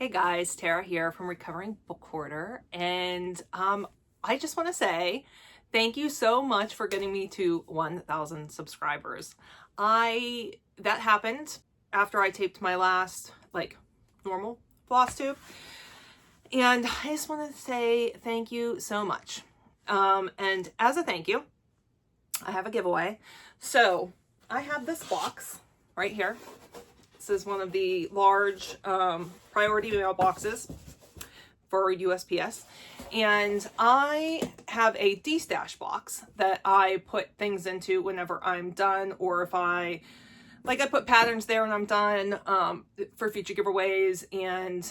Hey guys, Tara here from Recovering Book Hoarder, and I just want to say thank you so much for getting me to 1,000 subscribers. That happened after I taped my last normal FlossTube, and I just want to say thank you so much. And as a thank you, I have a giveaway. So I have this box right here. This is one of the large priority mail boxes for USPS. And I have a D-stash box that I put things into whenever I'm done, or if I put patterns there when I'm done for future giveaways, and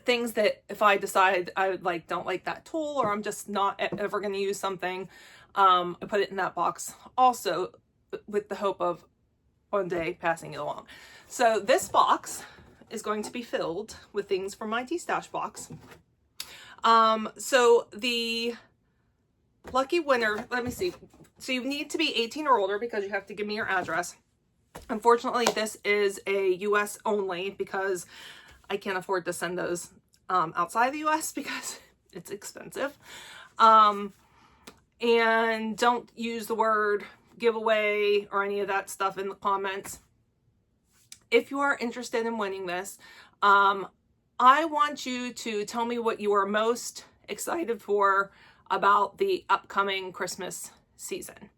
things that if I decide I don't like that tool, or I'm just not ever going to use something, I put it in that box also with the hope of one day passing it along. So this box is going to be filled with things from my D-stash box. So the lucky winner, let me see. So you need to be 18 or older because you have to give me your address. Unfortunately, this is a US only because I can't afford to send those outside the US because it's expensive. And don't use the word giveaway or any of that stuff in the comments. If you are interested in winning this, I want you to tell me what you are most excited for about the upcoming Christmas season.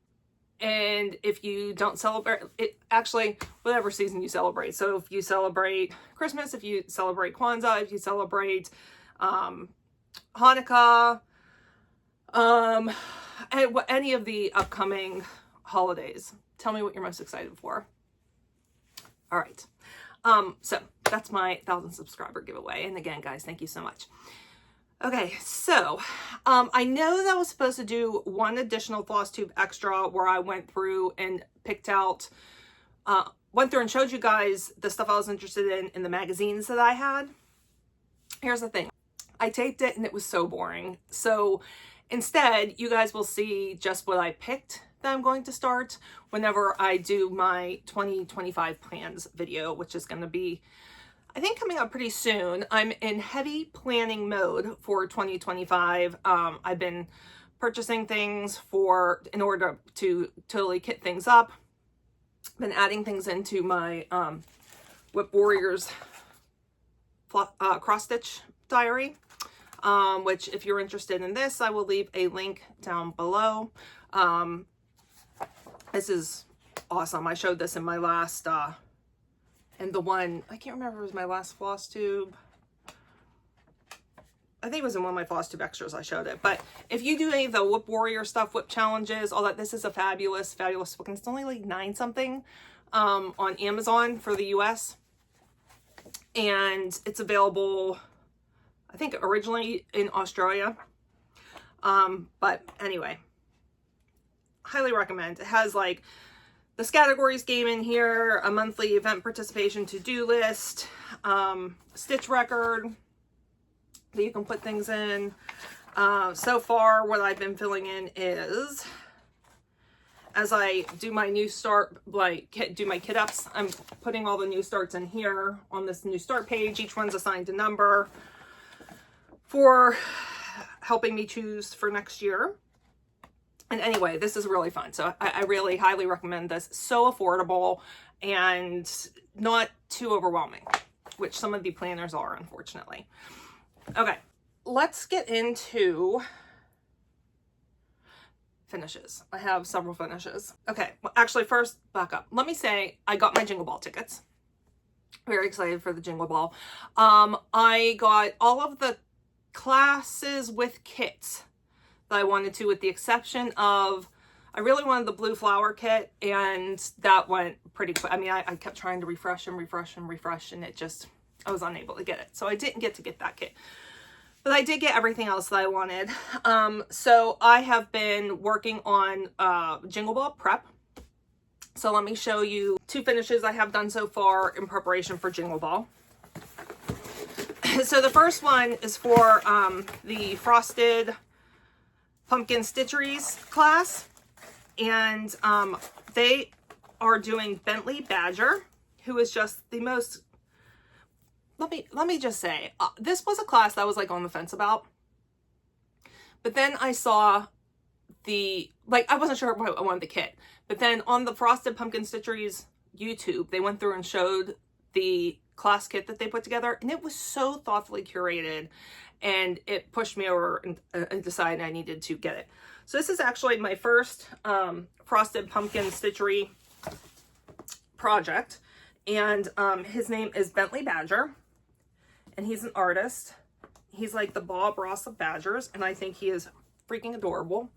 And if you don't celebrate it, actually, whatever season you celebrate. So if you celebrate Christmas, if you celebrate Kwanzaa, if you celebrate Hanukkah, any of the upcoming holidays, tell me what you're most excited for. All right. So that's my 1,000 subscriber giveaway. And again, guys, thank you so much. Okay, so I know that I was supposed to do one additional FlossTube extra where I went through and picked out, went through and showed you guys the stuff I was interested in the magazines that I had. Here's the thing. I taped it and it was so boring. So instead, you guys will see just what I picked that I'm going to start whenever I do my 2025 plans video, which is going to be, I think, coming up pretty soon. I'm in heavy planning mode for 2025. I've been purchasing things in order to totally kit things up. Been adding things into my Whip Warriors cross stitch diary, which if you're interested in this, I will leave a link down below. This is awesome. I showed this in my last, and the one, I can't remember if it was my last FlossTube. I think it was in one of my FlossTube extras I showed it. But if you do any of the Whip Warrior stuff, Whip challenges, all that, this is a fabulous, fabulous book. And it's only like 9 something on Amazon for the US. And it's available, I think, originally in Australia. But anyway, highly recommend. It has the categories game in here, a monthly event participation to-do list, stitch record that you can put things in. So far, what I've been filling in is, as I do my new start, do my kit ups, I'm putting all the new starts in here on this new start page. Each one's assigned a number for helping me choose for next year. And anyway, this is really fun. So I really highly recommend this. So affordable and not too overwhelming, which some of the planners are, unfortunately. Okay, let's get into finishes. I have several finishes. Okay, well, actually, first, back up. Let me say I got my Jingle Ball tickets. Very excited for the Jingle Ball. I got all of the classes with kits that I wanted to, with the exception of, I really wanted the blue flower kit, and that went pretty quick. I mean, I kept trying to refresh and refresh and refresh, and I was unable to get it. So I didn't get to get that kit, but I did get everything else that I wanted. So I have been working on Jingle Ball prep. So let me show you 2 finishes I have done so far in preparation for Jingle Ball. So the first one is for the Frosted Pumpkin Stitcheries class, and they are doing Bentley Badger, who is just the most let me just say, this was a class that I was like on the fence about. But then I saw I wasn't sure what I wanted the kit. But then on the Frosted Pumpkin Stitchery's YouTube, they went through and showed the class kit that they put together, and it was so thoughtfully curated, and it pushed me over and decided I needed to get it. So this is actually my first Frosted Pumpkin Stitchery project, and his name is Bentley Badger, and he's an artist. He's like the Bob Ross of badgers, and I think he is freaking adorable.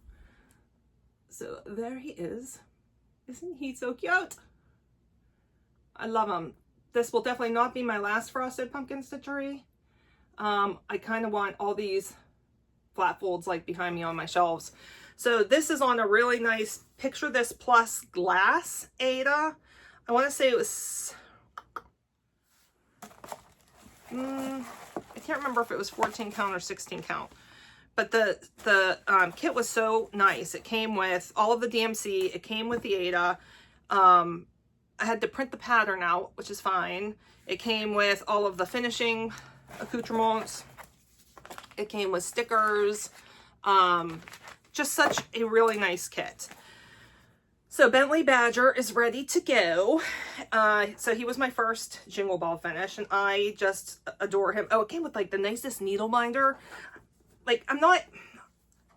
So there he is. Isn't he so cute? I love him. This will definitely not be my last Frosted Pumpkin Stitchery. I kind of want all these flat folds like behind me on my shelves. So this is on a really nice Picture This Plus glass Aida. I want to say it was, I can't remember if it was 14 count or 16 count. But the kit was so nice. It came with all of the DMC. It came with the Aida. I had to print the pattern out, which is fine. It came with all of the finishing accoutrements. It came with stickers. Just such a really nice kit. So Bentley Badger is ready to go. So he was my first Jingle Ball finish, and I just adore him. Oh, it came with like the nicest needle binder. Like I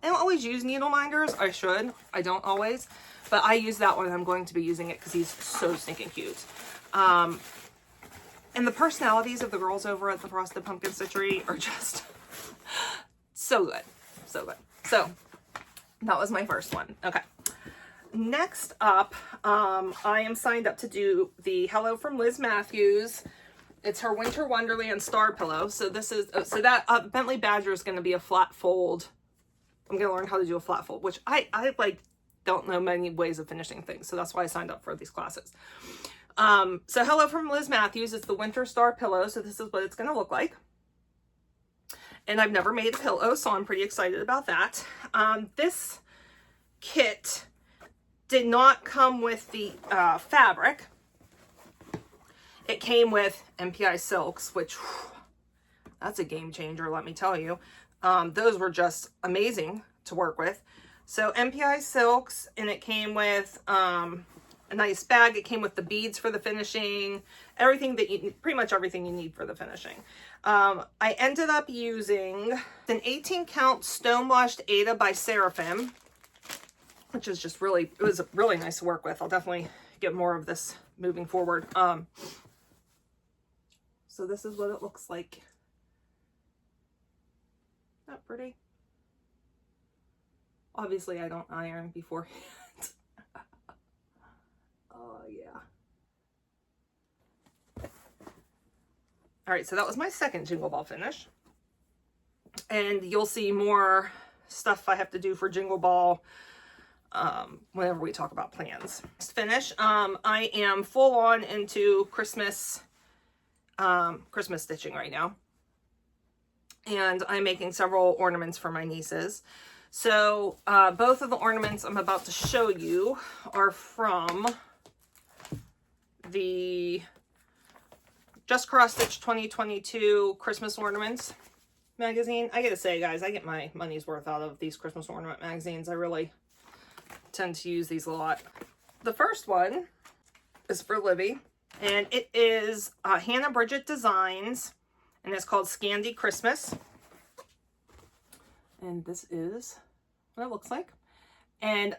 don't always use needle minders. I should. I don't always. But I use that one. I'm going to be using it because he's so stinking cute. And the personalities of the girls over at the Frosted Pumpkin Stitchery are just so good. So good. So that was my first one. Okay. Next up, I am signed up to do the Hello from Liz Matthews. It's her Winter Wonderland Star Pillow. So this is, so that Bentley Badger is going to be a flat fold. I'm going to learn how to do a flat fold, which I like don't know many ways of finishing things. So that's why I signed up for these classes. So Hello from Liz Matthews. It's the Winter Star Pillow. So this is what it's going to look like. And I've never made a pillow, so I'm pretty excited about that. This kit did not come with the fabric. It came with MPI silks, which that's a game changer, let me tell you. Those were just amazing to work with. So MPI silks, and it came with a nice bag. It came with the beads for the finishing, everything that you, pretty much everything you need for the finishing. I ended up using an 18 count stone washed Aida by Seraphim, which is just really, it was really nice to work with. I'll definitely get more of this moving forward. So this is what it looks like. Not pretty. Obviously I don't iron beforehand. Oh yeah. All right, so that was my second Jingle Ball finish. And you'll see more stuff I have to do for Jingle Ball whenever we talk about plans. Next finish, I am full on into Christmas stitching right now. And I'm making several ornaments for my nieces. So both of the ornaments I'm about to show you are from the Just Cross Stitch 2022 Christmas Ornaments magazine. I gotta say, guys, I get my money's worth out of these Christmas ornament magazines. I really tend to use these a lot. The first one is for Livy, and it is Hannah Bridget Designs, and it's called Scandy Christmas. And this is what it looks like. And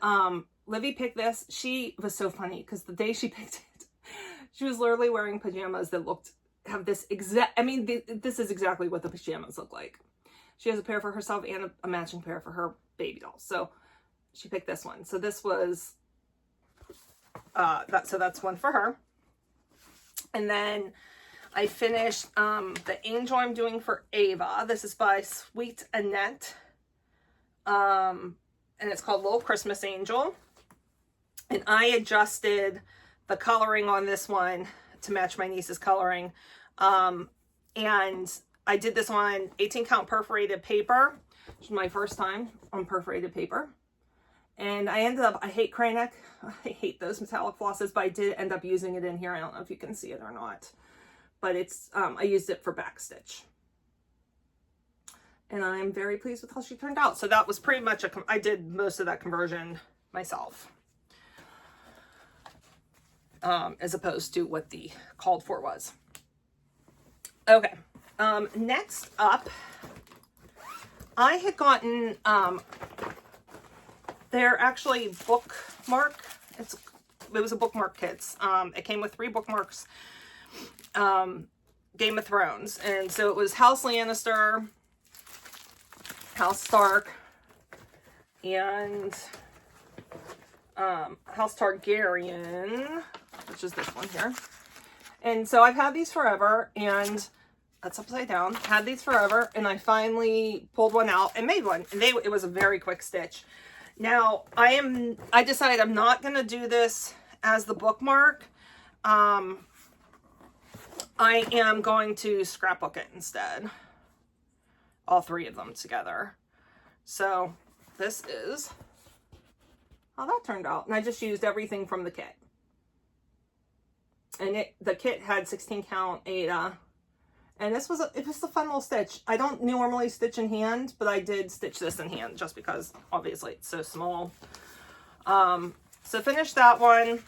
Livy picked this. She was so funny because the day she picked it, she was literally wearing pajamas that have this exact, I mean, this is exactly what the pajamas look like. She has a pair for herself and a matching pair for her baby doll. So she picked this one. So this was, so that's one for her. And then I finished the angel I'm doing for Ava. This is by Sweet Annette. And it's called Little Christmas Angel. And I adjusted the coloring on this one to match my niece's coloring. And I did this on 18 count perforated paper, which is my first time on perforated paper. And I ended up, I hate Kranek. I hate those metallic flosses, but I did end up using it in here. I don't know if you can see it or not. but it's, I used it for backstitch. And I'm very pleased with how she turned out. So that was pretty much I did most of that conversion myself. As opposed to what the called for was. Okay. Next up, I had gotten, they're actually Bookmark. It was a Bookmark kits. It came with 3 bookmarks, Game of Thrones. And so it was House Lannister, House Stark, and House Targaryen, which is this one here. And so I've had these forever, and that's upside down. Had these forever, and I finally pulled one out and made one. And it was a very quick stitch. Now I decided I'm not gonna do this as the bookmark. I am going to scrapbook it instead. All 3 of them together. So this is how that turned out. And I just used everything from the kit. And the kit had 16 count Ada. And it was a fun little stitch. I don't normally stitch in hand, but I did stitch this in hand just because obviously it's so small. So finished that one.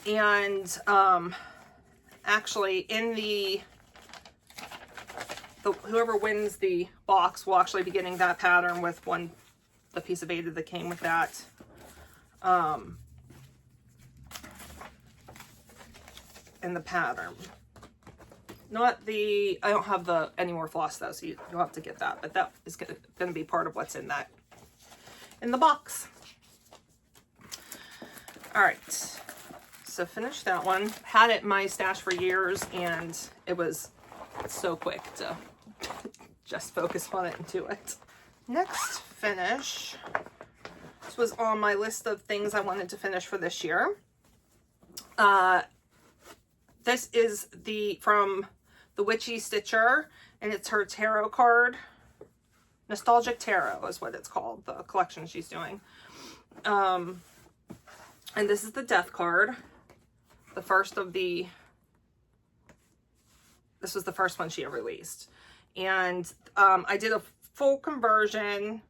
And actually in whoever wins the box will actually be getting that pattern with the piece of Ada that came with that. And the pattern. I don't have any more floss though, so you'll have to get that, but that is going to be part of what's in the box. All right. So finished that one. Had it in my stash for years, and it was so quick to just focus on it and do it. Next finish. This was on my list of things I wanted to finish for this year. This is from the Witchy Stitcher, and it's her tarot card. Nostalgic Tarot is what it's called, the collection she's doing. And this is the Death card. This was the first one she ever released. And I did a full conversion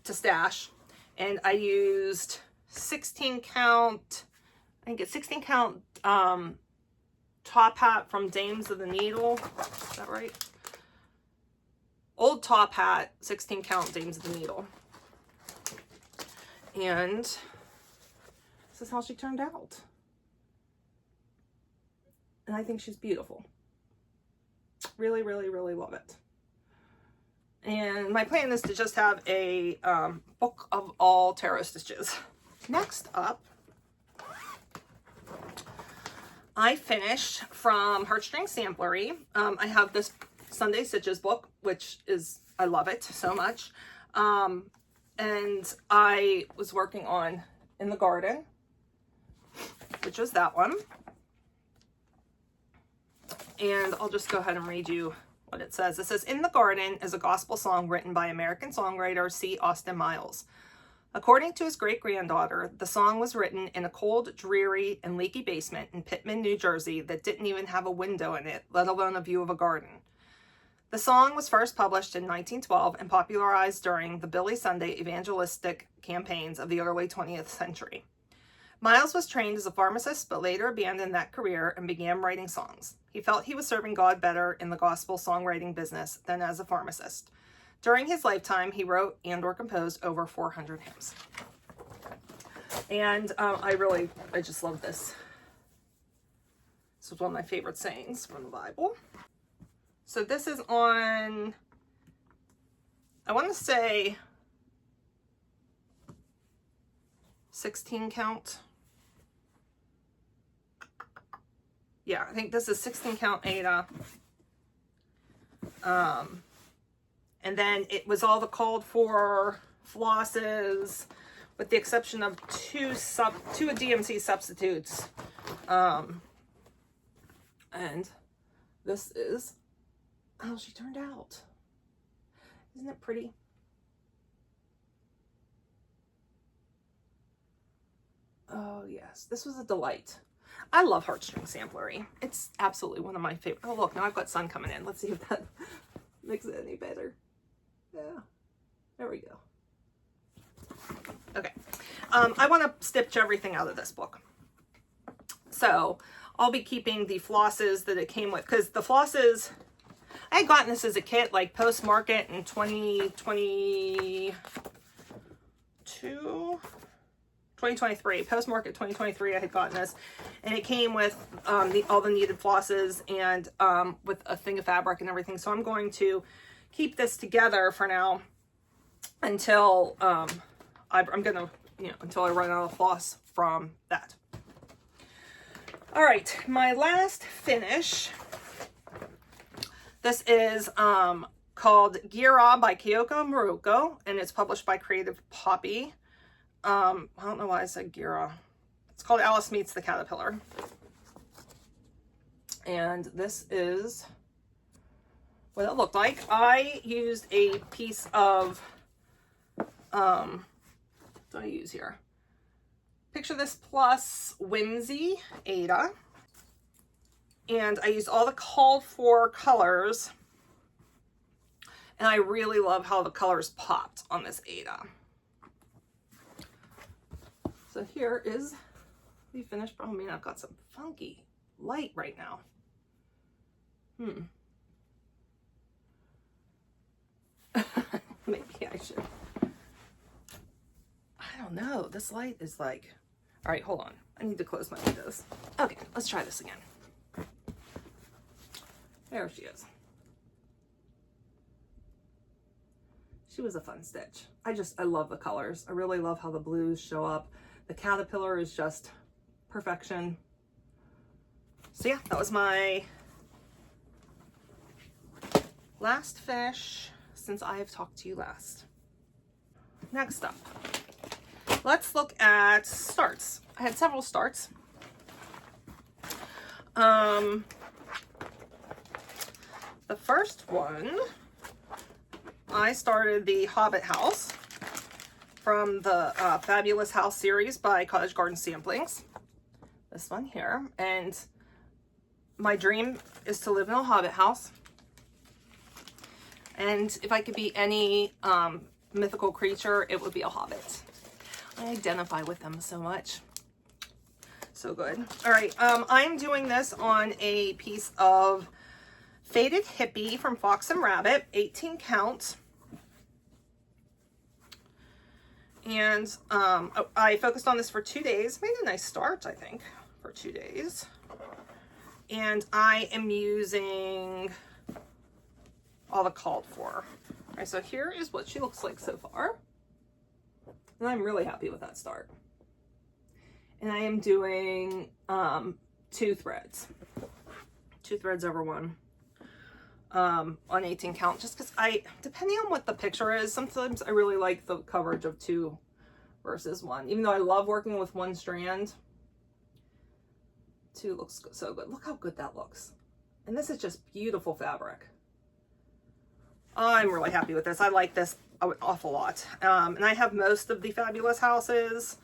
to stash, and I used 16 count, I think it's 16 count top hat from Dames of the Needle. Is that right? Old top hat, 16 count Dames of the Needle. And this is how she turned out. And I think she's beautiful. Really, really, really love it. And my plan is to just have a book of all tarot stitches. Next up, I finished from Heartstring Samplery. I have this Sunday Stitches book, which I love it so much. And I was working on In the Garden, which was that one. And I'll just go ahead and read you what it says. It says, In the Garden is a gospel song written by American songwriter C. Austin Miles. According to his great-granddaughter, the song was written in a cold, dreary, and leaky basement in Pittman, New Jersey that didn't even have a window in it, let alone a view of a garden. The song was first published in 1912 and popularized during the Billy Sunday evangelistic campaigns of the early 20th century. Miles was trained as a pharmacist, but later abandoned that career and began writing songs. He felt he was serving God better in the gospel songwriting business than as a pharmacist. During his lifetime, he wrote and/or composed over 400 hymns. And I just love this. This was one of my favorite sayings from the Bible. So this is on, I want to say 16 count. Yeah, I think this is 16 count Ada. And then it was all the called for flosses, with the exception of two DMC substitutes. And this is how she turned out. Isn't it pretty? Oh yes, this was a delight. I love heartstring samplery. It's absolutely one of my favorite. Oh, look, now I've got sun coming in. Let's see if that makes it any better. Yeah, there we go. Okay, I want to stitch everything out of this book. So I'll be keeping the flosses that it came with, because the flosses, I had gotten this as a kit, like post market in 2023, post market 2023. I had gotten this, and it came with all the needed flosses and with a thing of fabric and everything. So I'm going to keep this together for now until I'm gonna, you know, until I run out of floss from that. All right, my last finish. This is called Gira by Kyoko Maruko, and it's published by Creative Poppy. I don't know why I said Gira. It's called Alice Meets the Caterpillar. And this is what it looked like. I used a piece of, what do I use here? Picture This Plus Whimsy Ada. And I used all the called for colors. And I really love how the colors popped on this Ada. So here is the finished. Oh man, I've got some funky light right now. Maybe I should. I don't know. This light is like, all right, hold on. I need to close my windows. Okay, let's try this again. There she is. She was a fun stitch. I love the colors. I really love how the blues show up. The caterpillar is just perfection. So yeah, that was my last fish since I have talked to you last. Next up, let's look at starts. I had several starts. The first one, I started the Hobbit House from the Fabulous House series by Cottage Garden Samplings. This one here. And my dream is to live in a Hobbit house. And if I could be any mythical creature, it would be a hobbit. I identify with them so much. So good. All right, I'm doing this on a piece of Faded Hippie from Fox and Rabbit, 18 count. And I focused on this for 2 days. Made a nice start, I think, for 2 days. And I am using all the called for. All right, so here is what she looks like so far. And I'm really happy with that start. And I am doing 2 threads. 2 threads over 1. On 18 count, just because depending on what the picture is, sometimes I really like the coverage of 2 versus 1. Even though I love working with 1 strand, 2 looks so good. Look how good that looks. And this is just beautiful fabric. I'm really happy with this. I like this an awful lot. And I have most of the Fabulous Houses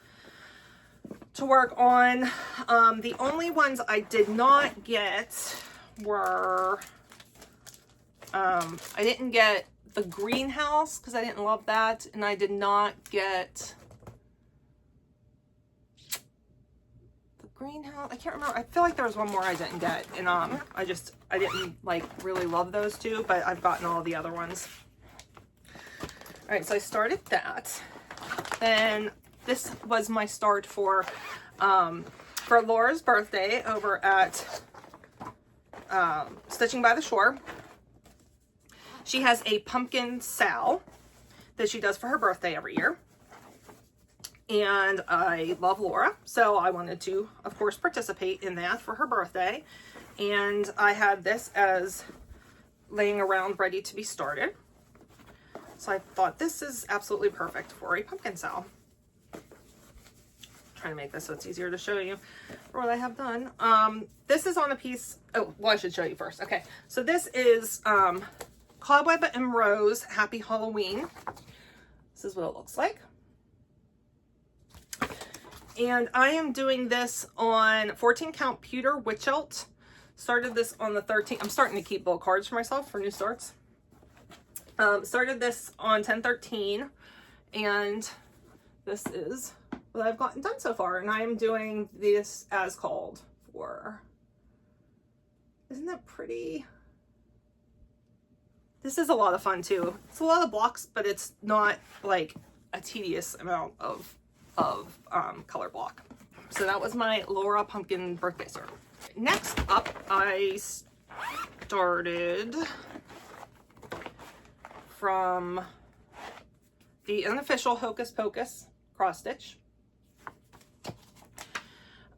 to work on. The only ones I did not get were I didn't get the greenhouse because I didn't love that, and I did not get the greenhouse. I can't remember. I feel like there was one more I didn't get, and I didn't like really love those 2, but I've gotten all the other ones. All right, so I started that. Then this was my start for Laura's birthday over at Stitching by the Shore. She has a pumpkin sal that she does for her birthday every year. And I love Laura, so I wanted to, of course, participate in that for her birthday. And I had this as laying around ready to be started. So I thought this is absolutely perfect for a pumpkin sal. Trying to make this so it's easier to show you for what I have done. This is on a piece, oh, well, I should show you first. Okay, so this is Cobweb and Rose Happy Halloween. This is what it looks like. And I am doing this on 14 count pewter witchelt. Started this on the 13th. I'm starting to keep little cards for myself for new starts. Started this on 10/13, and this is what I've gotten done so far. And I am doing this as called for. Isn't that pretty? This is a lot of fun too. It's a lot of blocks, but it's not like a tedious amount of color block. So that was my Laura Pumpkin birthday start. Next up, I started from the unofficial Hocus Pocus cross stitch.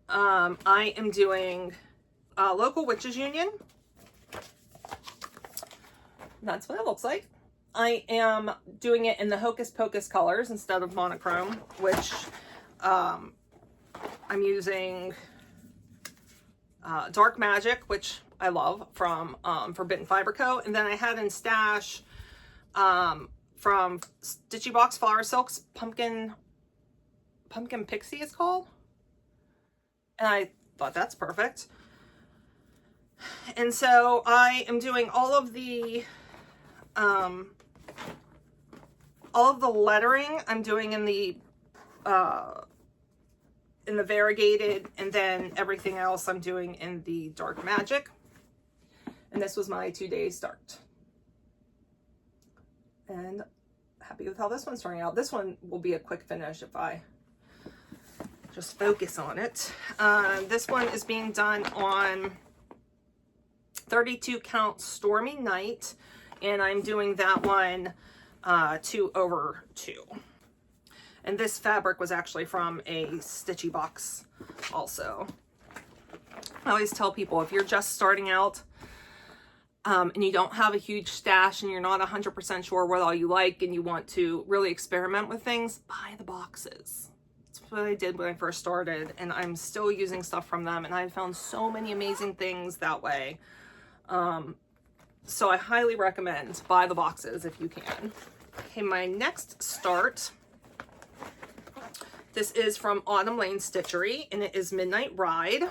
I am doing Local Witches Union. That's what it looks like. I am doing it in the Hocus Pocus colors instead of monochrome, which I'm using Dark Magic, which I love, from Forbidden Fiber Co. And then I had in stash from Stitchy Box Flower Silks Pumpkin Pixie it's called. And I thought that's perfect. And so I am doing all of the lettering I'm doing in the variegated, and then everything else I'm doing in the Dark Magic. And this was my 2-day start. And happy with how this one's turning out. This one will be a quick finish if I just focus on it. This one is being done on 32 count Stormy Night, and I'm doing that one 2/2. And this fabric was actually from a Stitchy Box also. I always tell people, if you're just starting out and you don't have a huge stash and you're not 100% sure what all you like and you want to really experiment with things, buy the boxes. That's what I did when I first started, and I'm still using stuff from them, and I found so many amazing things that way. So I highly recommend buy the boxes if you can. Okay, my next start, this is from Autumn Lane Stitchery, and it is Midnight Ride.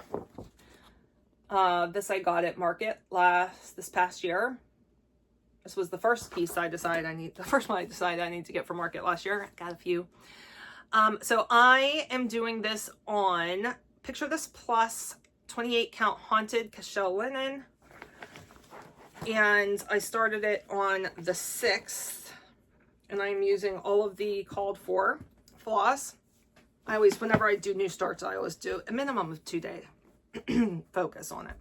This I got at Market this past year. This was the first piece I decided the first one I decided I need to get for Market last year. I got a few. So I am doing this on Picture This Plus 28 count Haunted Cashel Linen. And I started it on the 6th, and I'm using all of the called for floss. Whenever I do new starts, I always do a minimum of 2-day focus on it.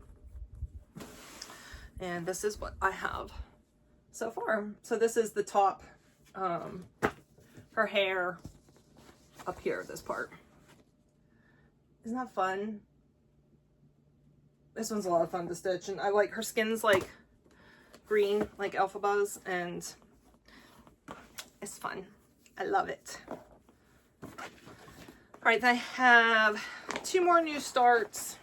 And this is what I have so far. So this is the top, her hair up here, this part. Isn't that fun? This one's a lot of fun to stitch, and I like her skin's like green, like Elphaba's, and it's fun. I love it. All right, I have 2 more new starts.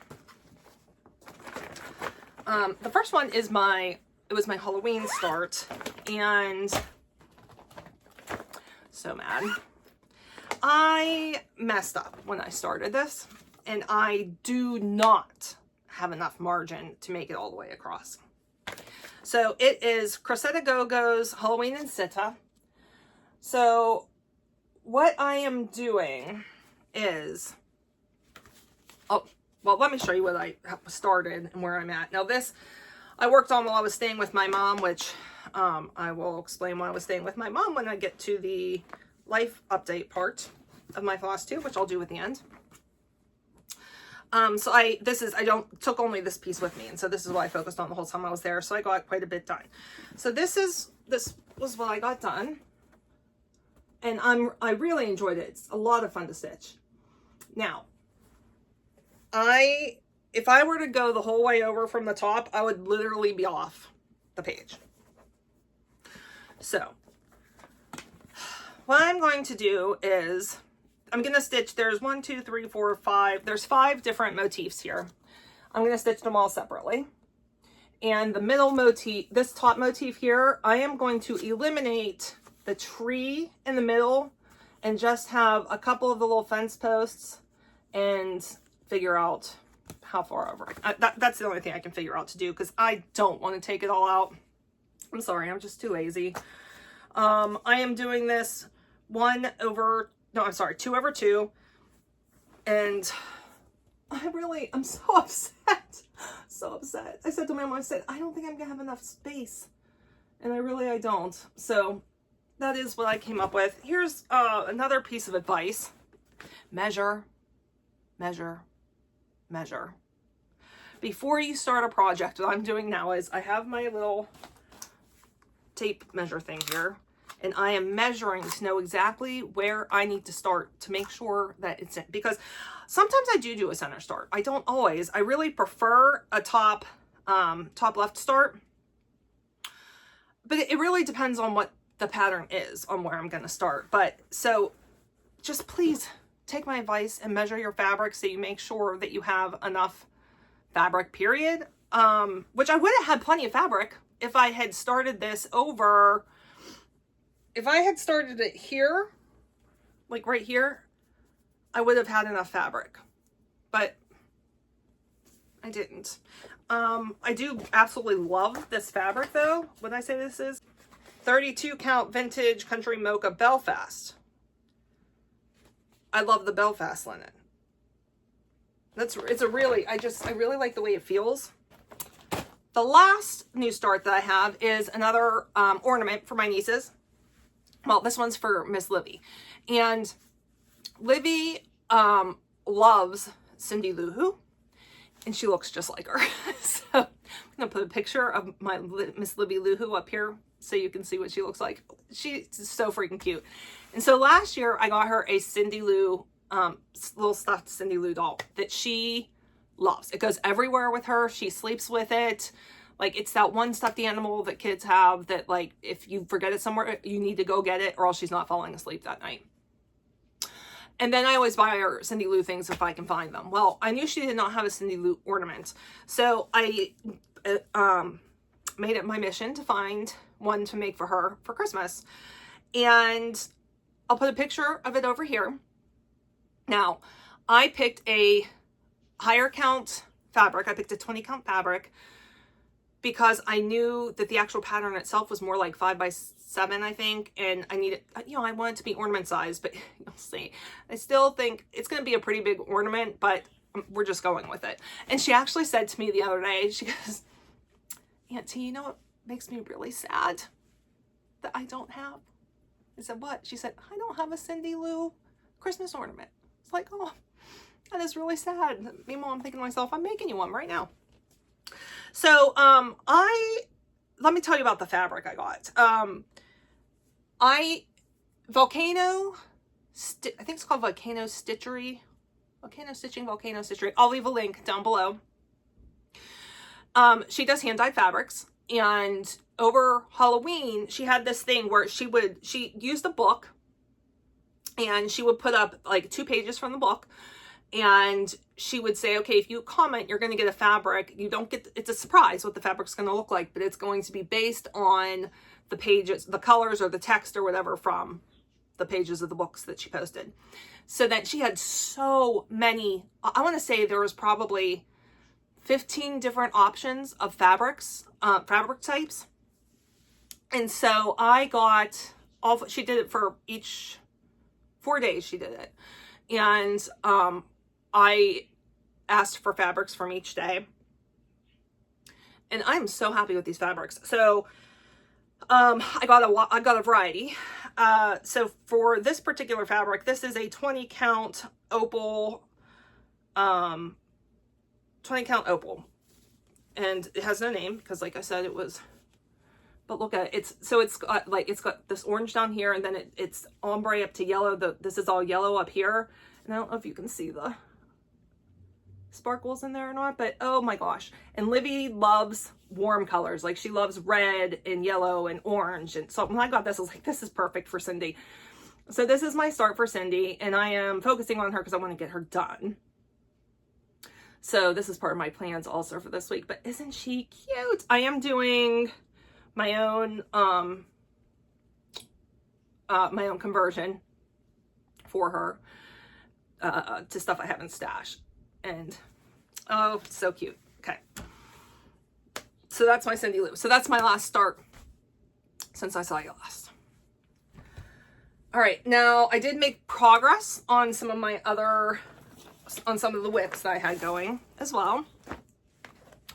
The first one is it was my Halloween start, and so mad. I messed up when I started this, and I do not have enough margin to make it all the way across. So it is Cressetta Go-Go's Halloween and Sitta. So what I am doing is, well, let me show you what I started and where I'm at. Now this, I worked on while I was staying with my mom, which I will explain why I was staying with my mom when I get to the life update part of my FlossTube, which I'll do at the end. So I took only this piece with me, and so this is what I focused on the whole time I was there, so I got quite a bit done. So this was what I got done, and I really enjoyed it. It's a lot of fun to stitch. Now, if I were to go the whole way over from the top, I would literally be off the page. So what I'm going to do is I'm going to stitch, there's 1, 2, 3, 4, 5, there's 5 different motifs here. I'm going to stitch them all separately. And the middle motif, this top motif here, I am going to eliminate the tree in the middle and just have a couple of the little fence posts and figure out how far over. That's the only thing I can figure out to do, because I don't want to take it all out. I'm sorry, I'm just too lazy. I am doing this 2 over 2. And I'm so upset. So upset. I said to my mom, I said, I don't think I'm gonna have enough space. And I don't. So that is what I came up with. Here's another piece of advice. Measure, measure, measure. Before you start a project, what I'm doing now is I have my little tape measure thing here, and I am measuring to know exactly where I need to start to make sure that it's in, because sometimes I do a center start. I don't always. I really prefer a top left start, but it really depends on what the pattern is, on where I'm going to start. But so just please take my advice and measure your fabric so you make sure that you have enough fabric, period. Which I would have had plenty of fabric if I had started this over. If I had started it here, like right here, I would have had enough fabric, but I didn't. I do absolutely love this fabric though. What did I say this is? 32 count vintage country mocha Belfast. I love the Belfast linen. I really like the way it feels. The last new start that I have is another ornament for my nieces. Well, this one's for Miss Livy. And Livy loves Cindy Lou Who, and she looks just like her. So I'm going to put a picture of my Miss Livy Lou Who up here so you can see what she looks like. She's so freaking cute. And so last year I got her a Cindy Lou, little stuffed Cindy Lou doll that she loves. It goes everywhere with her. She sleeps with it. Like, it's that one stuffed animal that kids have that, like, if you forget it somewhere, you need to go get it or else she's not falling asleep that night. And then I always buy her Cindy Lou things if I can find them. Well, I knew she did not have a Cindy Lou ornament. So I made it my mission to find one to make for her for Christmas. And I'll put a picture of it over here. Now, I picked a higher count fabric. I picked a 20 count fabric because I knew that the actual pattern itself was more like 5 by 7, I think. And I needed, I want it to be ornament size, but you'll see. I still think it's going to be a pretty big ornament, but we're just going with it. And she actually said to me the other day, she goes, Auntie, you know what makes me really sad? That I don't have. I said, what? She said, I don't have a Cindy Lou Christmas ornament. It's like, oh, that is really sad. Meanwhile, I'm thinking to myself, I'm making you one right now. So, let me tell you about the fabric I got. I think it's called Volcano Stitchery. Volcano Stitchery. I'll leave a link down below. She does hand-dyed fabrics, and over Halloween, she had this thing where she used a book, and she would put up like 2 pages from the book, and she would say, okay, if you comment, you're going to get a fabric. You don't get, it's a surprise what the fabric's going to look like, but it's going to be based on the pages, the colors or the text or whatever from the pages of the books that she posted. So that she had so many, I want to say there was probably 15 different options of fabrics, fabric types. And so I got she did it for each 4 days she did it. And I asked for fabrics from each day. And I'm so happy with these fabrics. So I got a variety. So for this particular fabric, this is a 20 count opal, 20 count opal. And it has no name because, like I said, it was, but look at it. It's got this orange down here, and then it's ombre up to yellow. This is all yellow up here. And I don't know if you can see the sparkles in there or not, but oh my gosh. And Livy loves warm colors. Like, she loves red and yellow and orange. And so when I got this, I was like, this is perfect for Cindy. So this is my start for Cindy, and I am focusing on her because I want to get her done. So this is part of my plans also for this week, but isn't she cute? I am doing my own conversion for her. to stuff I haven't stashed. And oh, so cute. Okay. So that's my Cindy Lou. So that's my last start since I saw you last. All right, now I did make progress on some of my other, on some of the whips that I had going as well.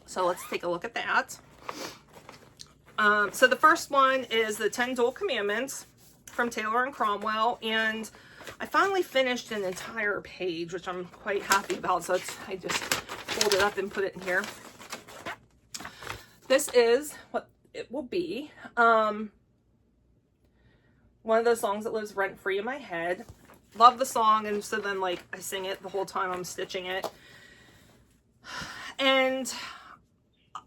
So let's take a look at that. So the first one is the 10 Dual Commandments from Taylor and Cromwell, and I finally finished an entire page, which I'm quite happy about. So I just folded it up and put it in here. This is what it will be. One of those songs that lives rent free in my head. Love the song, and so then like I sing it the whole time I'm stitching it. And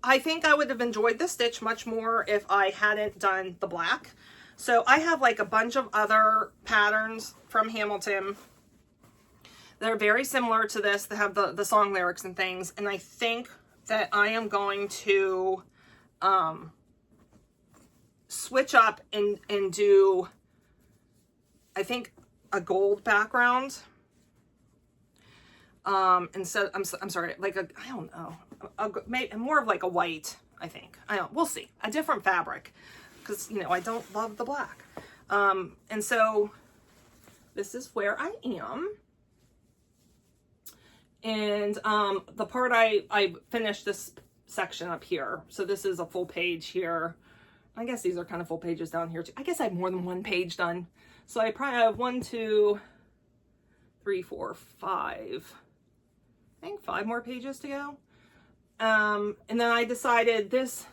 I think I would have enjoyed the stitch much more if I hadn't done the black. So I have like a bunch of other patterns from Hamilton that are very similar to this, that have the song lyrics and things. And I think that I am going to switch up and do, I think, a gold background. And so I'm sorry, like I don't know, maybe more of like a white, I think. I don't, we'll see. A different fabric, because, you know, I don't love the black. And so this is where I am. And the part I finished this section up here. So this is a full page here. I guess these are kind of full pages down here too. I guess I have more than one page done. So I probably have 1, 2, 3, 4, 5. I think 5 more pages to go. And then I decided this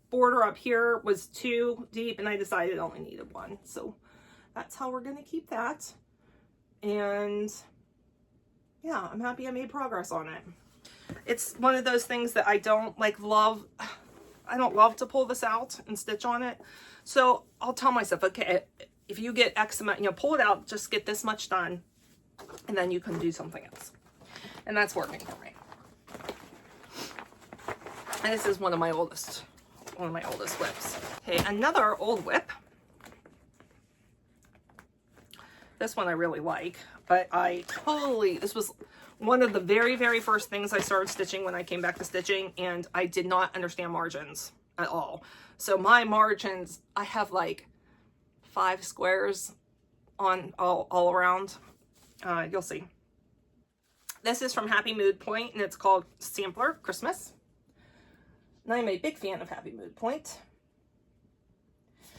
border up here was too deep, and I decided I only needed 1. So that's how we're going to keep that. And yeah, I'm happy I made progress on it. It's one of those things that I don't like love. I don't love to pull this out and stitch on it. So I'll tell myself, okay, if you get X amount, you know, pull it out, just get this much done, and then you can do something else. And that's working for me. And this is one of my oldest whips. Okay, another old whip. This one I really like, but this was one of the very, very first things I started stitching when I came back to stitching, and I did not understand margins at all. So my margins, I have like 5 squares on all around. You'll see. This is from Happy Mood Point, and it's called Sampler Christmas. And I'm a big fan of Happy Mood Point.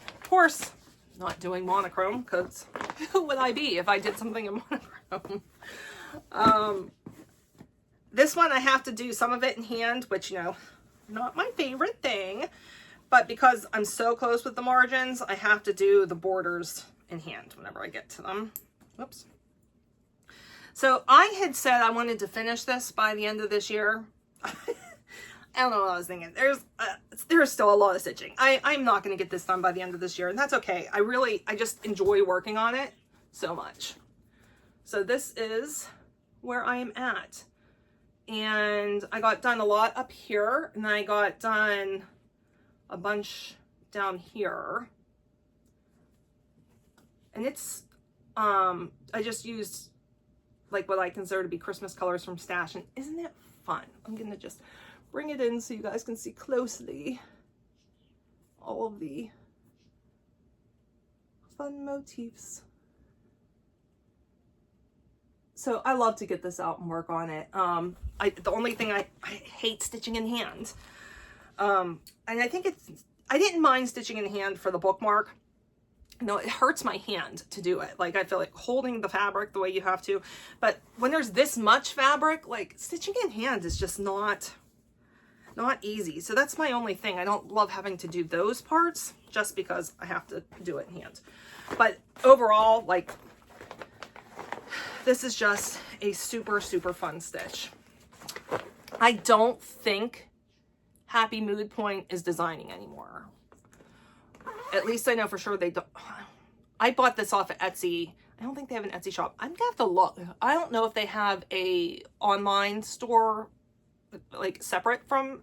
Of course, not doing monochrome, because who would I be if I did something in monochrome? This one I have to do some of it in hand, which, you know, not my favorite thing. But because I'm so close with the margins, I have to do the borders in hand whenever I get to them. Whoops. So I had said I wanted to finish this by the end of this year. I don't know what I was thinking. There's still a lot of stitching. I'm not going to get this done by the end of this year, and that's okay. I just enjoy working on it so much. So this is where I am at. And I got done a lot up here, and I got done a bunch down here. And it's, I just used like what I consider to be Christmas colors from Stash, and isn't it fun? I'm going to just bring it in so you guys can see closely all of the fun motifs. So I love to get this out and work on it. The only thing I hate stitching in hand. And I think I didn't mind stitching in hand for the bookmark. No, it hurts my hand to do it. Like, I feel like holding the fabric the way you have to. But when there's this much fabric, like, stitching in hand is just not easy. So that's my only thing. I don't love having to do those parts just because I have to do it in hand. But overall, like, this is just a super, super fun stitch. I don't think Happy Mood Point is designing anymore. At least I know for sure they don't. I bought this off of Etsy. I don't think they have an Etsy shop. I'm gonna have to look. I don't know if they have a online store like separate from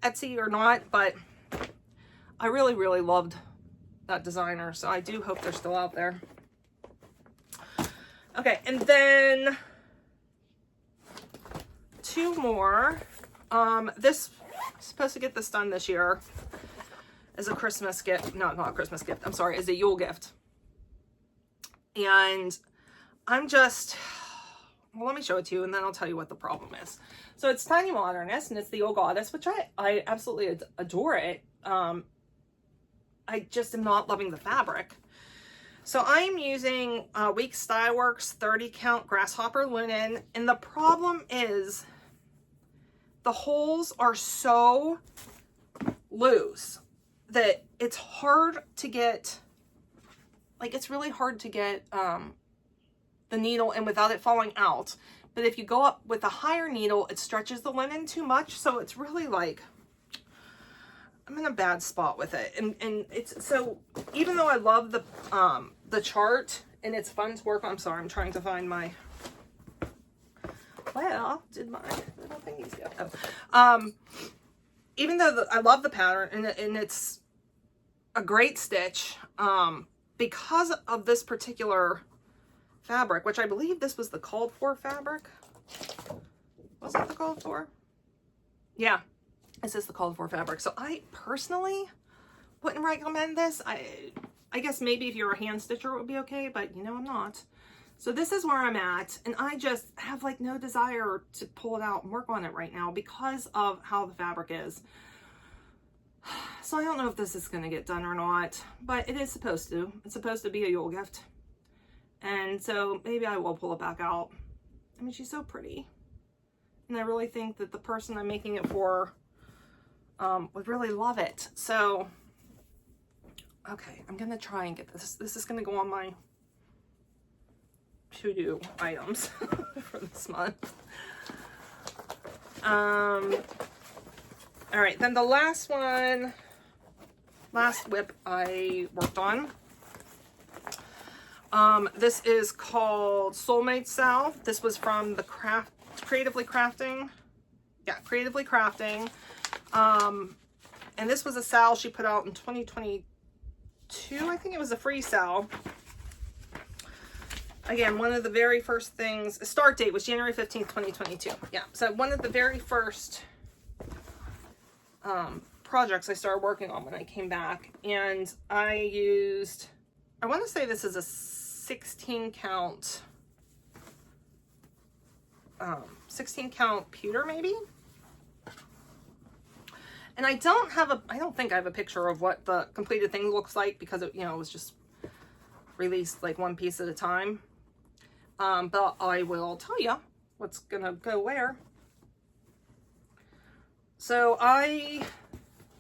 Etsy or not, but I really, really loved that designer. So I do hope they're still out there. Okay, and then 2 more. This, I'm supposed to get this done this year as a Christmas gift. No, not a Christmas gift. I'm sorry, as a Yule gift. And I'm just, well, let me show it to you and then I'll tell you what the problem is. So it's Tiny Modernist and it's the Old Goddess, which I absolutely adore it. I just am not loving the fabric. So I'm using Week Styleworks 30 count grasshopper linen, and the problem is the holes are so loose that it's hard to get, like it's really hard to get the needle in without it falling out. But if you go up with a higher needle, it stretches the linen too much, so it's really like, I'm in a bad spot with it. And it's, so even though I love the chart and it's fun to work on, I'm sorry, I'm trying to find my, well, did my little thingies go? Oh. Even though I love the pattern and it's a great stitch, because of this particular fabric, which I believe this was the called for fabric. Was it the called for? Yeah. This is the called for fabric. So I personally wouldn't recommend this. I guess maybe if you're a hand stitcher it would be okay, but you know, I'm not. So this is where I'm at, and I just have like no desire to pull it out and work on it right now because of how the fabric is. So I don't know if this is going to get done or not, but it is supposed to. It's supposed to be a Yule gift. And so maybe I will pull it back out. I mean, she's so pretty. And I really think that the person I'm making it for would really love it. So, okay, I'm going to try and get this. This is going to go on my to-do items for this month. All right, then the last one, last whip I worked on. This is called Soulmate Salve. This was from the Creatively Crafting. Yeah, Creatively Crafting. And this was a salve she put out in 2022. I think it was a free salve. Again, one of the very first things, start date was January 15th, 2022. Yeah, so one of the very first projects I started working on when I came back. And I used, I want to say this is a 16 count pewter maybe. And I don't think I have a picture of what the completed thing looks like because it, you know, it was just released like one piece at a time. But I will tell you what's gonna go where. So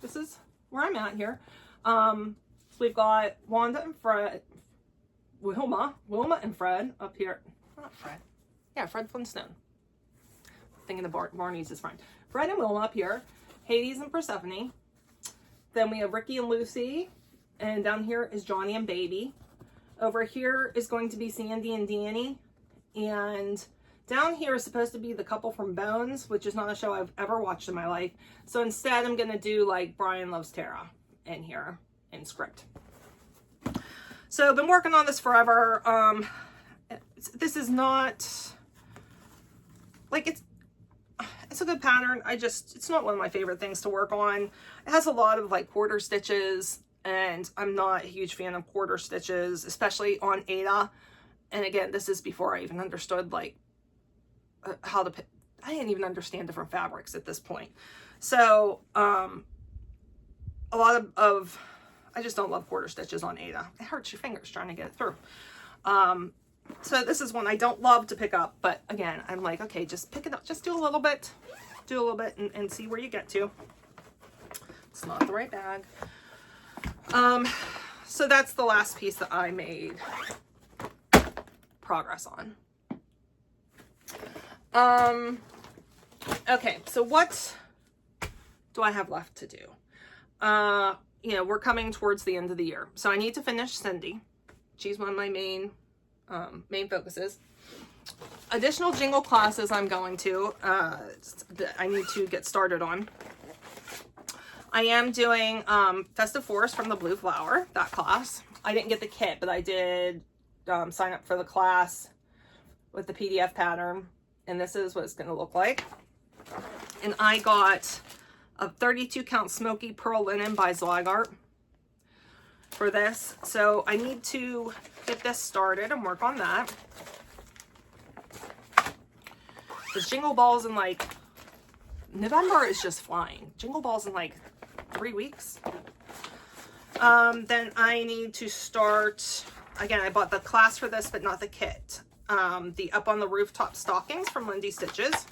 this is where I'm at here. We've got Wanda and Fred, Wilma and Fred up here. Not Fred. Yeah, Fred Flintstone. Thinking of Barney's his friend. Fred and Wilma up here. Hades and Persephone. Then we have Ricky and Lucy. And down here is Johnny and Baby. Over here is going to be Sandy and Danny. And down here is supposed to be the couple from Bones, which is not a show I've ever watched in my life. So instead I'm going to do like Brian Loves Tara in here in script. So I've been working on this forever. This is not like it's a good pattern. It's not one of my favorite things to work on. It has a lot of like quarter stitches, and I'm not a huge fan of quarter stitches, especially on Ada. And again, this is before I even understood like how to, I didn't even understand different fabrics at this point. So a lot of I just don't love quarter stitches on Ada. It hurts your fingers trying to get it through. So this is one I don't love to pick up, but again, I'm like, okay, just pick it up, just do a little bit and see where you get to. It's not the right bag. So that's the last piece that I made progress on. Okay, so what do I have left to do? You know, we're coming towards the end of the year, so I need to finish Cindy. She's one of my main focuses. Additional jingle classes I'm going to, I need to get started on. I am doing Festive Forest from the Blue Flower, that class. I didn't get the kit, but I did sign up for the class with the PDF pattern, and this is what it's going to look like. And I got a 32 count smoky pearl linen by Zweigart for this. So I need to get this started and work on that. Because Jingle Balls in like, November is just flying. Jingle Balls in like 3 weeks. Then I need to start, again, I bought the class for this, but not the kit. The Up on the Rooftop stockings from Witchy Stitches,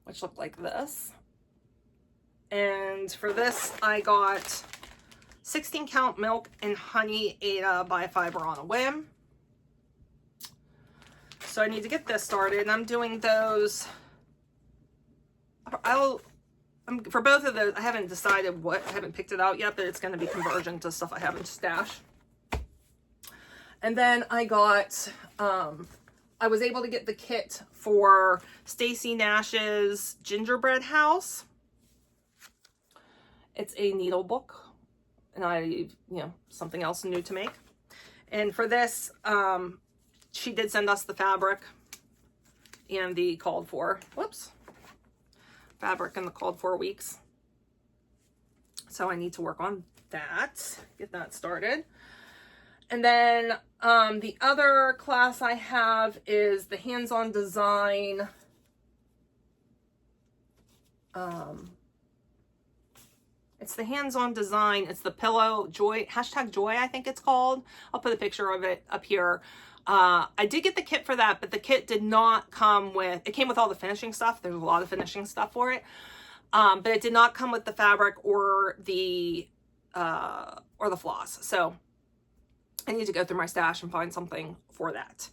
which look like this. And for this, I got 16 count Milk and Honey Ada by Fiber on a Whim. So I need to get this started, and I'm doing those. For both of those, I haven't decided what, I haven't picked it out yet, but it's going to be conversion to stuff I have in stash. And then I got, I was able to get the kit for Stacy Nash's Gingerbread House. It's a needle book, and something else new to make. And for this, she did send us the fabric and the called for, fabric in the called for weeks. So I need to work on that, get that started. And then the other class I have is the hands-on design. It's the hands-on design. It's the pillow joy, #joy, I think it's called. I'll put a picture of it up here. I did get the kit for that, but the kit did not come with, it came with all the finishing stuff. There's a lot of finishing stuff for it. But it did not come with the fabric or the floss. So I need to go through my stash and find something for that.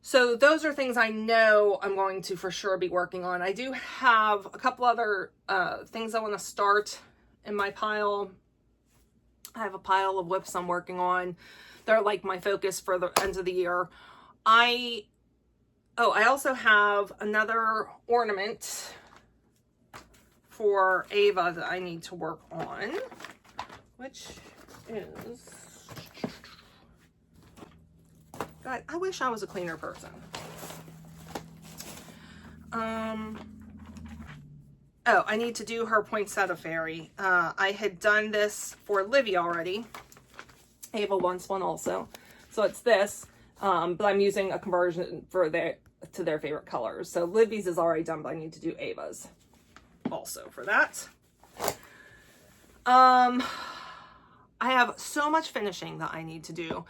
So those are things I know I'm going to for sure be working on. I do have a couple other things I want to start in my pile. I have a pile of whips I'm working on. They're like my focus for the end of the year. I also have another ornament for Ava that I need to work on, which is, God, I wish I was a cleaner person. I need to do her Poinsettia Fairy. I had done this for Livy already. Ava wants one also. So it's this, but I'm using a conversion for to their favorite colors. So Livy's is already done, but I need to do Ava's also for that. I have so much finishing that I need to do.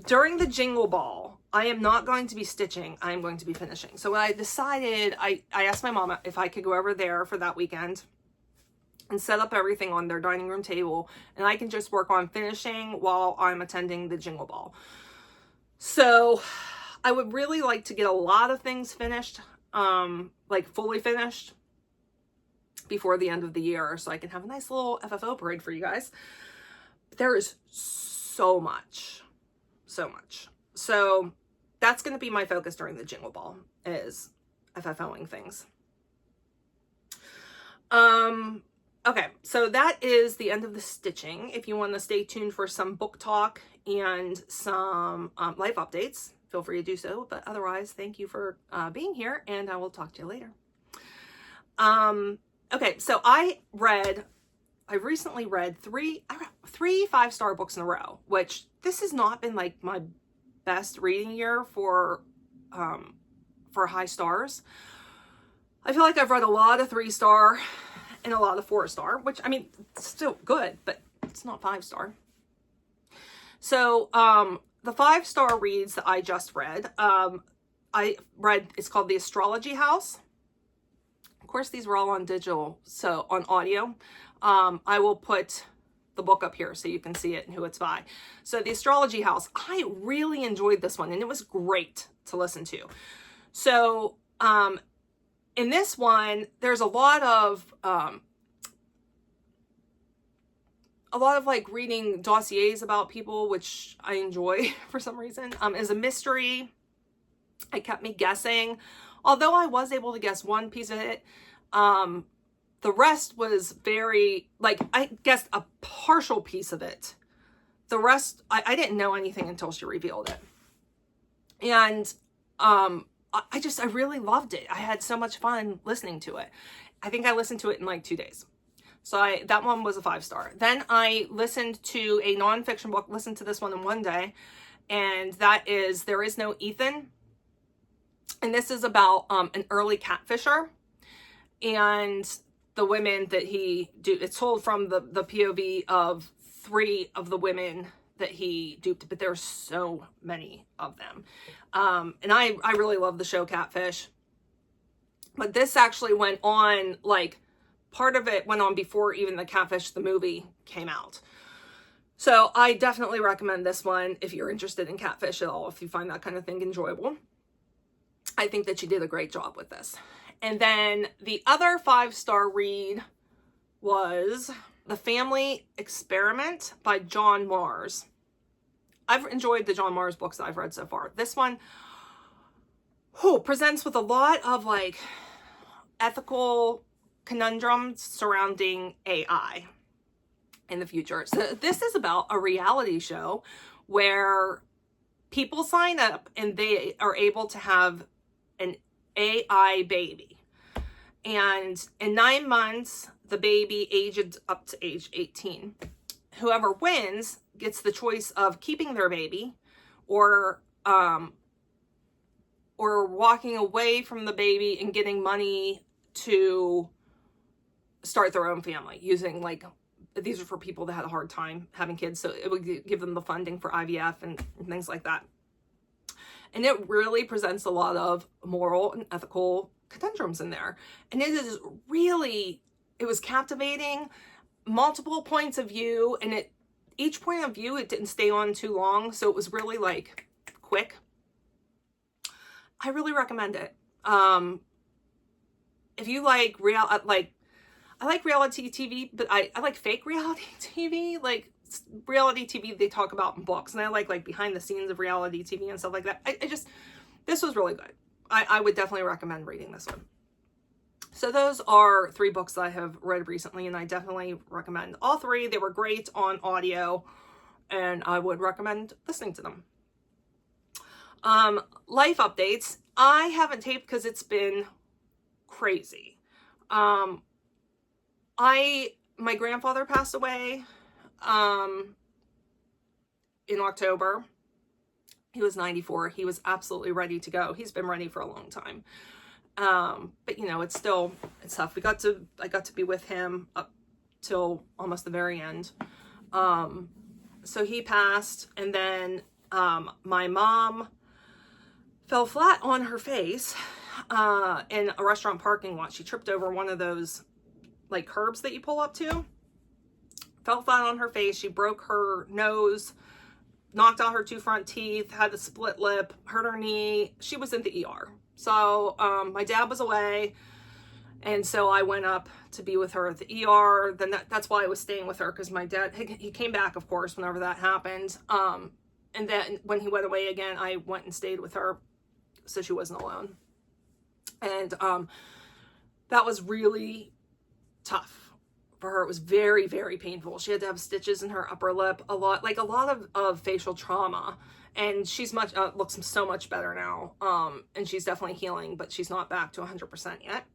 During the Jingle Ball, I am not going to be stitching. I am going to be finishing. So what I decided, I asked my mama if I could go over there for that weekend and set up everything on their dining room table, and I can just work on finishing while I'm attending the Jingle Ball. So I would really like to get a lot of things finished, like fully finished before the end of the year, so I can have a nice little FFO parade for you guys. There is so much. So that's going to be my focus during the Jingle Ball, is FFOing things. Okay, so that is the end of the stitching. If you want to stay tuned for some book talk and some life updates, feel free to do so. But otherwise, thank you for being here, and I will talk to you later. Okay, so I recently read three 5-star books in a row, which this has not been like my best reading year for high stars. I feel like I've read a lot of 3-star and a lot of 4-star, which, I mean, it's still good, but it's not 5-star. So, the 5-star reads that I just read, it's called the Astrology House. Of course, these were all on digital, so on audio. I will put the book up here so you can see it and who it's by. So the Astrology House, I really enjoyed this one, and it was great to listen to. So, in this one, there's a lot of like reading dossiers about people, which I enjoy for some reason. Is a mystery. It kept me guessing. Although I was able to guess one piece of it, the rest was very, like, I guessed a partial piece of it. The rest, I didn't know anything until she revealed it. And I really loved it. I had so much fun listening to it. I think I listened to it in like 2 days. So that one was a 5-star. Then I listened to a nonfiction book, listened to this one in 1 day, and that is There Is No Ethan. And this is about an early catfisher and the women that it's told from the POV of 3 of the women that he duped, but there's so many of them. And I really love the show Catfish. But this actually went on, like, part of it went on before even the Catfish, the movie, came out. So I definitely recommend this one if you're interested in catfish at all, if you find that kind of thing enjoyable. I think that she did a great job with this. And then the other 5-star read was The Family Experiment by John Mars. I've enjoyed the John Mars books that I've read so far. This one presents with a lot of like ethical conundrums surrounding AI in the future. So this is about a reality show where people sign up and they are able to have an AI baby. And in 9 months, the baby ages up to age 18. Whoever wins gets the choice of keeping their baby or walking away from the baby and getting money to start their own family using, like, these are for people that had a hard time having kids, so it would give them the funding for IVF and things like that. And it really presents a lot of moral and ethical conundrums in there. And it was captivating, multiple points of view, and each point of view, it didn't stay on too long, so it was really like quick. I really recommend it. If you like I like reality TV, but I like fake reality TV, like reality TV they talk about in books, and I like behind the scenes of reality TV and stuff like that. This was really good. I would definitely recommend reading this one. So those are 3 books that I have read recently, and I definitely recommend all 3. They were great on audio, and I would recommend listening to them. Life updates. I haven't taped because it's been crazy. My grandfather passed away in October. He was 94. He was absolutely ready to go. He's been ready for a long time. But you know, it's tough. I got to be with him up till almost the very end. So he passed, and then my mom fell flat on her face in a restaurant parking lot. She tripped over one of those like curbs that you pull up to. Fell flat on her face. She broke her nose, knocked out her 2 front teeth, had a split lip, hurt her knee. She was in the ER. So my dad was away, and so I went up to be with her at the ER. Then that's why I was staying with her, because my dad, he came back, of course, whenever that happened. And then when he went away again, I went and stayed with her so she wasn't alone. And that was really tough for her. It was very, very painful. She had to have stitches in her upper lip, a lot of facial trauma. And she's looks so much better now. And she's definitely healing, but she's not back to 100% yet.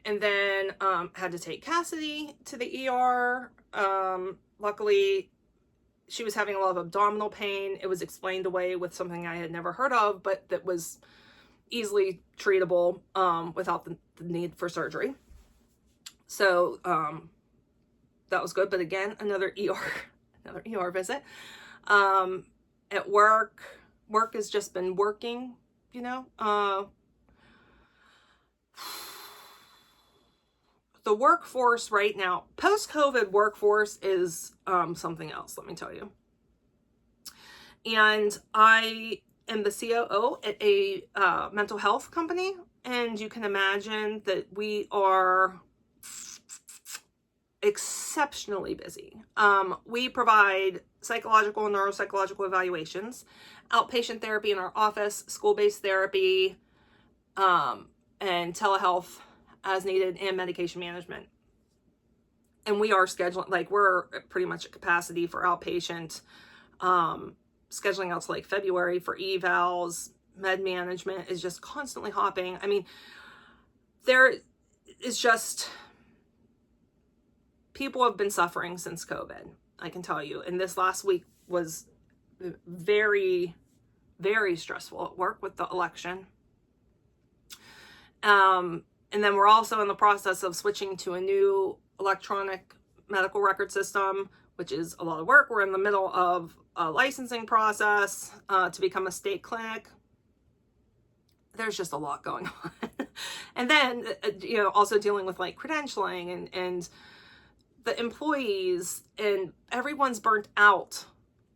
And then had to take Cassidy to the ER. Luckily, she was having a lot of abdominal pain. It was explained away with something I had never heard of, but that was easily treatable without the need for surgery. So that was good. But again, another ER visit. At work has just been working, you know. The workforce right now, post-COVID workforce is something else, let me tell you. And I am the COO at a mental health company, and you can imagine that we are exceptionally busy. We provide psychological and neuropsychological evaluations, outpatient therapy in our office, school-based therapy, and telehealth as needed, and medication management. And we are scheduling, like, we're pretty much at capacity for outpatient, scheduling out to like February for evals, med management is just constantly hopping. I mean, there is just, people have been suffering since COVID, I can tell you. And this last week was very, very stressful at work with the election. And then we're also in the process of switching to a new electronic medical record system, which is a lot of work. We're in the middle of a licensing process to become a state clinic. There's just a lot going on. And then, you know, also dealing with like credentialing and the employees, and everyone's burnt out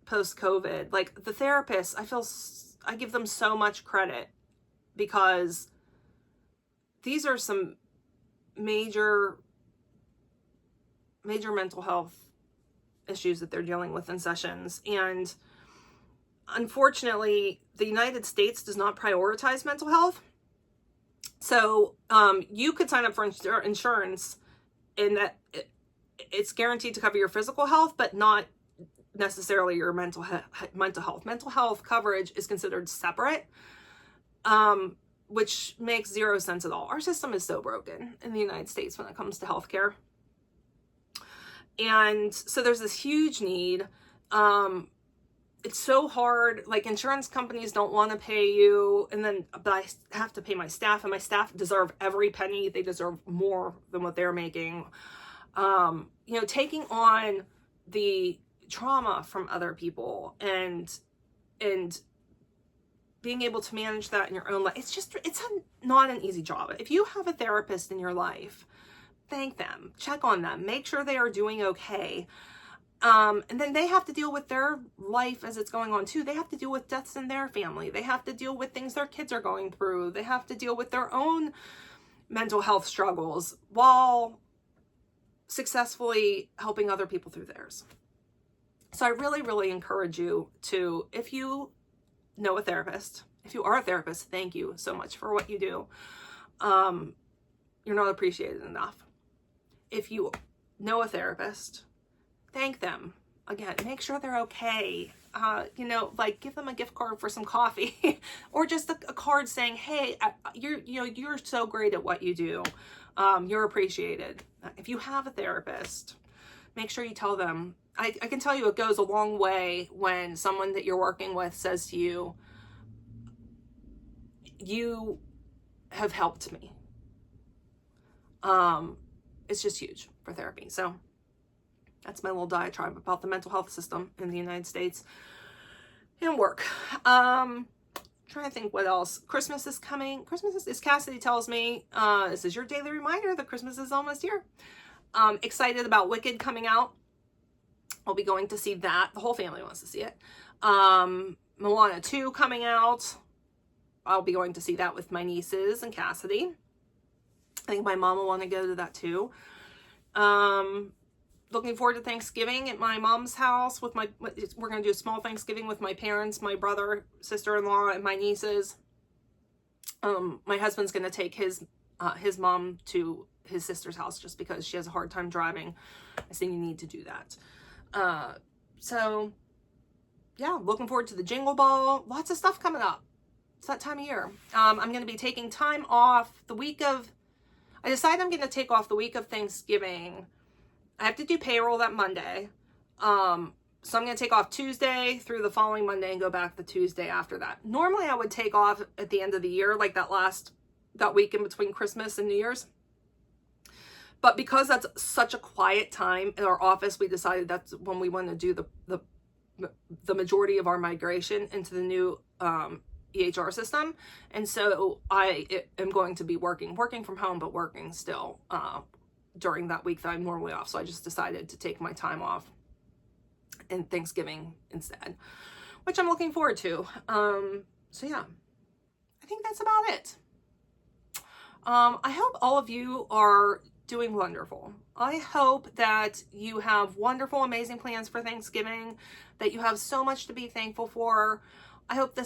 post-COVID. Like the therapists, I give them so much credit, because these are some major mental health issues that they're dealing with in sessions. And unfortunately, the United States does not prioritize mental health. So you could sign up for insurance in that it's guaranteed to cover your physical health, but not necessarily your mental health. Mental health coverage is considered separate, which makes zero sense at all. Our system is so broken in the United States when it comes to healthcare. And so there's this huge need. It's so hard. Like, insurance companies don't want to pay you, but I have to pay my staff, and my staff deserve every penny. They deserve more than what they're making. You know, taking on the trauma from other people and being able to manage that in your own life. It's not an easy job. If you have a therapist in your life, thank them, check on them, make sure they are doing okay. And then they have to deal with their life as it's going on too. They have to deal with deaths in their family. They have to deal with things their kids are going through. They have to deal with their own mental health struggles while successfully helping other people through theirs. So I really, really encourage you to, if you know a therapist, if you are a therapist, thank you so much for what you do. You're not appreciated enough. If you know a therapist, thank them. Again, make sure they're okay. You know, like give them a gift card for some coffee or just a card saying, hey, you're so great at what you do. You're appreciated. If you have a therapist, make sure you tell them. I can tell you it goes a long way when someone that you're working with says to you, you have helped me. It's just huge for therapy. So that's my little diatribe about the mental health system in the United States and work. Trying to think what else. Christmas is coming. Christmas is, Cassidy tells me, this is your daily reminder that Christmas is almost here. Excited about Wicked coming out. I'll be going to see that. The whole family wants to see it. Moana 2 coming out. I'll be going to see that with my nieces and Cassidy. I think my mom will want to go to that too. Looking forward to Thanksgiving at my mom's house with we're going to do a small Thanksgiving with my parents, my brother, sister-in-law, and my nieces. My husband's going to take his mom to his sister's house just because she has a hard time driving. I think you need to do that. So yeah, looking forward to the Jingle Ball. Lots of stuff coming up. It's that time of year. I'm going to be taking time off the week of, I decided I'm going to take off the week of Thanksgiving. I have to do payroll that Monday. So I'm going to take off Tuesday through the following Monday and go back the Tuesday after that. Normally I would take off at the end of the year, like that week in between Christmas and New Year's. But because that's such a quiet time in our office, we decided that's when we want to do the majority of our migration into the new EHR system. And so I am going to be working from home, but working still during that week that I'm normally off. So I just decided to take my time off in Thanksgiving instead, which I'm looking forward to. So yeah, I think that's about it. I hope all of you are doing wonderful. I hope that you have wonderful, amazing plans for Thanksgiving, that you have so much to be thankful for. I hope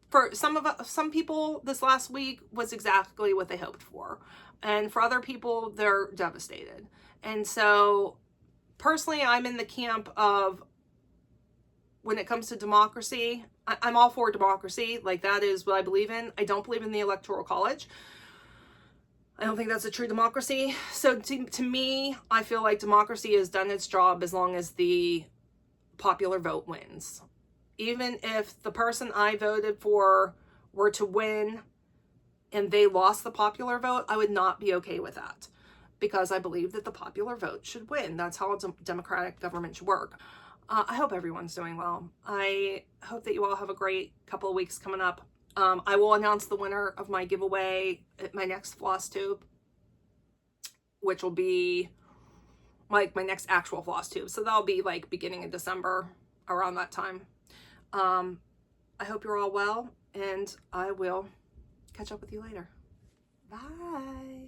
for some people, this last week was exactly what they hoped for. And for other people, they're devastated. And so personally, I'm in the camp of when it comes to democracy, I'm all for democracy. Like, that is what I believe in. I don't believe in the Electoral College. I don't think that's a true democracy. So to me, I feel like democracy has done its job as long as the popular vote wins. Even if the person I voted for were to win and they lost the popular vote, I would not be okay with that, because I believe that the popular vote should win. That's how a democratic government should work. I hope everyone's doing well. I hope that you all have a great couple of weeks coming up. I will announce the winner of my giveaway at my next FlossTube, which will be like my next actual FlossTube. So that'll be like beginning of December, around that time. I hope you're all well, and I will catch up with you later. Bye.